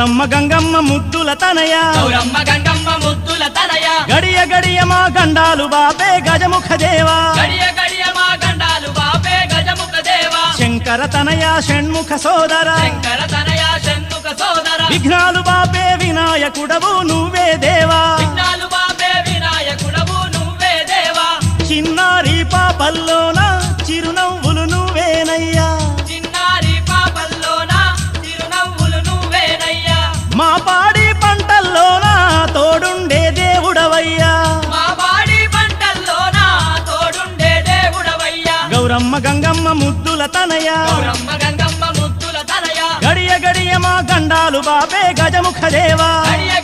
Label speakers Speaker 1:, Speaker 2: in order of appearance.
Speaker 1: గౌరమ్మ గంగమ్మ ముద్దుల తనయ
Speaker 2: గౌరమ్మ గంగమ్మ ముద్దుల తనయ
Speaker 1: గడియ గడియ మా గండాలు బాపే గజముఖ దేవా
Speaker 2: గడియ గడియ మా గండాలు బాపే గజముఖ దేవా
Speaker 1: శంకర తనయ షణ్ముఖ సోదర
Speaker 2: శంకర తనయ షణ్ముఖ సోదర
Speaker 1: విఘ్నాలు బాపే వినాయకుడవు నువ్వే దేవా
Speaker 2: విఘ్నాలు బాపే వినాయకుడవు నువ్వే దేవా
Speaker 1: చిన్నారి పాపల్లోన చిరునవ్వులు నువ్వేనయ్యా
Speaker 2: చిన్నారి పాపల్లోన చిరునవ్వులు నువ్వేనయ్యా
Speaker 1: మా పాడి పంటల్లోన తోడుండే దేవుడవయ్యా
Speaker 2: మా బాడి పంటల్లోన తోడుండే దేవుడవయ్యా
Speaker 1: గౌరమ్మ గంగమ్మ ముద్దుల తనయ
Speaker 2: గౌరమ్మ గంగమ్మ ముద్దుల తనయ
Speaker 1: గడియ గడియ మా గండాలు బాపే గజముఖ దేవా
Speaker 2: గడియ